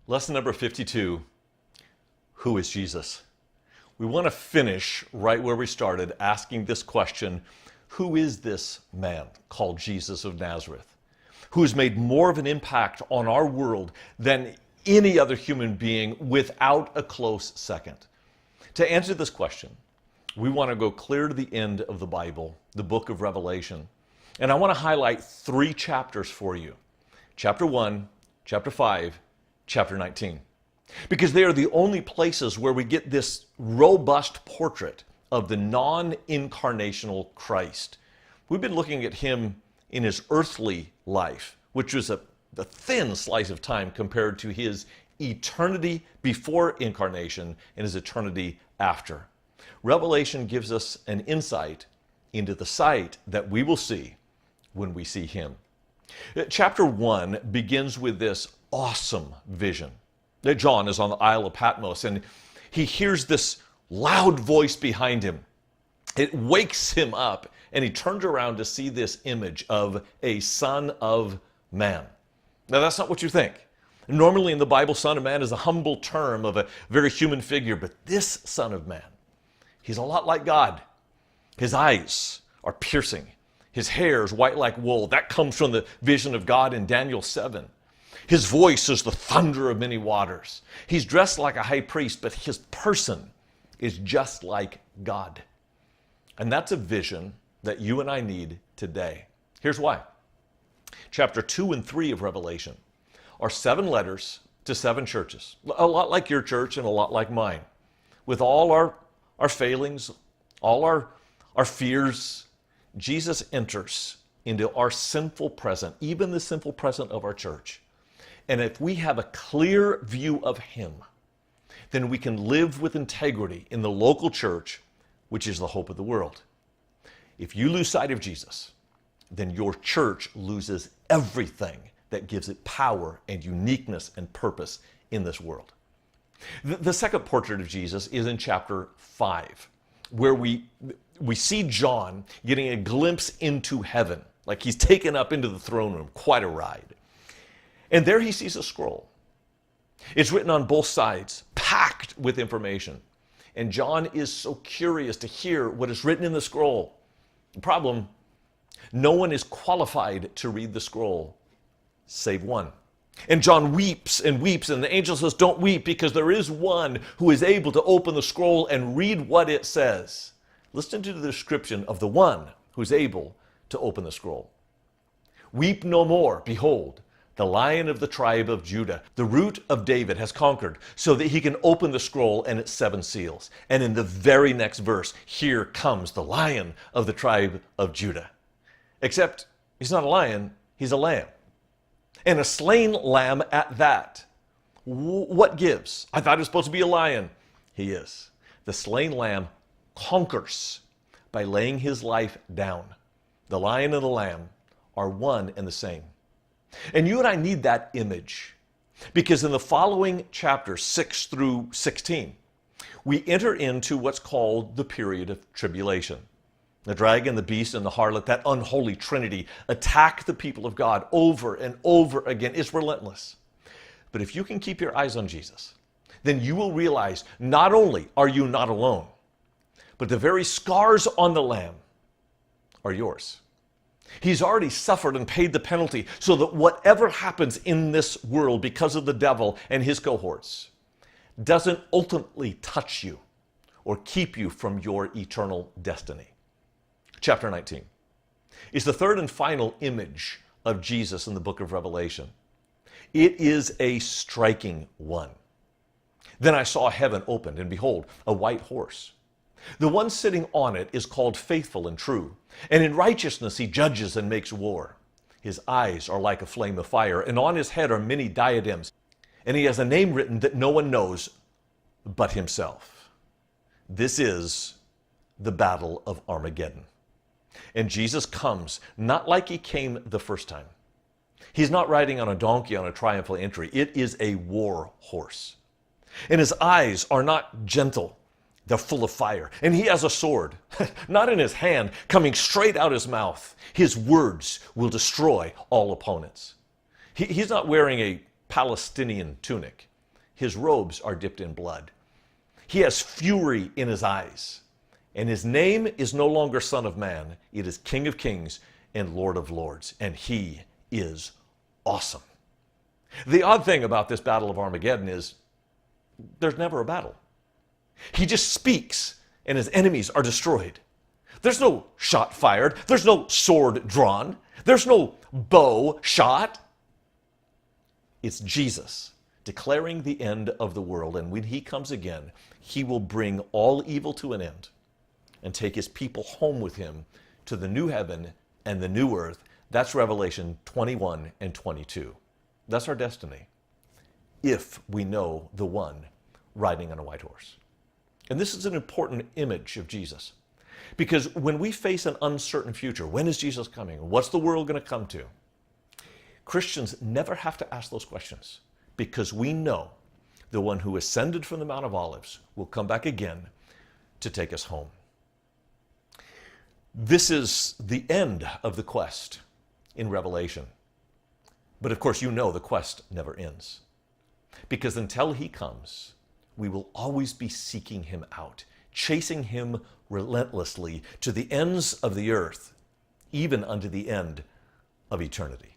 Lesson number 52, who is Jesus? We want to finish right where we started, asking this question, who is this man called Jesus of Nazareth, who has made more of an impact on our world than any other human being without a close second? To answer this question, we want to go clear to the end of the Bible, the book of Revelation. And I want to highlight 3 chapters for you. Chapter 1, chapter 5, chapter 19. Because they are the only places where we get this robust portrait of the non-incarnational Christ. We've been looking at him in his earthly life, which was a thin slice of time compared to his eternity before incarnation and his eternity after. Revelation gives us an insight into the sight that we will see when we see him. Chapter 1 begins with this awesome vision. John is on the Isle of Patmos and he hears this loud voice behind him. It wakes him up and he turns around to see this image of a Son of Man. Now that's not what you think. Normally in the Bible, Son of Man is a humble term of a very human figure, but this Son of Man, he's a lot like God. His eyes are piercing. His hair is white like wool. That comes from the vision of God in Daniel 7. His voice is the thunder of many waters. He's dressed like a high priest, but his person is just like God. And that's a vision that you and I need today. Here's why. Chapter 2 and 3 of Revelation are 7 letters to 7 churches, a lot like your church and a lot like mine, with all our failings, all our fears. Jesus enters into our sinful present, even the sinful present of our church. And if we have a clear view of him, then we can live with integrity in the local church, which is the hope of the world. If you lose sight of Jesus, then your church loses everything that gives it power and uniqueness and purpose in this world. The second portrait of Jesus is in chapter 5, where we see John getting a glimpse into heaven, like he's taken up into the throne room, quite a ride. And there he sees a scroll. It's written on both sides, packed with information. And John is so curious to hear what is written in the scroll. The problem, no one is qualified to read the scroll, save one. And John weeps and weeps, and the angel says, don't weep, because there is one who is able to open the scroll and read what it says. Listen to the description of the one who is able to open the scroll. Weep no more, behold, the Lion of the tribe of Judah, the Root of David, has conquered, so that he can open the scroll and its 7 seals. And in the very next verse, here comes the Lion of the tribe of Judah. Except he's not a lion, he's a lamb. And a slain lamb at that. What gives? I thought it was supposed to be a lion. He is. The slain lamb conquers by laying his life down. The lion and the lamb are one and the same. And you and I need that image, because in the following chapters, 6 through 16, we enter into what's called the period of tribulation. The dragon, the beast, and the harlot, that unholy trinity, attack the people of God over and over again. It's relentless. But if you can keep your eyes on Jesus, then you will realize not only are you not alone, but the very scars on the Lamb are yours. He's already suffered and paid the penalty so that whatever happens in this world because of the devil and his cohorts doesn't ultimately touch you or keep you from your eternal destiny. Chapter 19 is the third and final image of Jesus in the book of Revelation. It is a striking one. Then I saw heaven opened, and behold, a white horse. The one sitting on it is called Faithful and True, and in righteousness he judges and makes war. His eyes are like a flame of fire, and on his head are many diadems, and he has a name written that no one knows but himself. This is the battle of Armageddon. And Jesus comes not like he came the first time. He's not riding on a donkey on a triumphal entry. It is a war horse. And his eyes are not gentle. They're full of fire. And he has a sword, not in his hand, coming straight out his mouth. His words will destroy all opponents. He's not wearing a Palestinian tunic. His robes are dipped in blood. He has fury in his eyes. And his name is no longer Son of Man. It is King of Kings and Lord of Lords. And he is awesome. The odd thing about this Battle of Armageddon is there's never a battle. He just speaks and his enemies are destroyed. There's no shot fired. There's no sword drawn. There's no bow shot. It's Jesus declaring the end of the world. And when he comes again, he will bring all evil to an end and take his people home with him to the new heaven and the new earth. That's Revelation 21 and 22. That's our destiny, if we know the one riding on a white horse. And this is an important image of Jesus. Because when we face an uncertain future, when is Jesus coming? What's the world going to come to? Christians never have to ask those questions because we know the one who ascended from the Mount of Olives will come back again to take us home. This is the end of the quest in Revelation. But of course, you know the quest never ends. Because until he comes, we will always be seeking him out, chasing him relentlessly to the ends of the earth, even unto the end of eternity.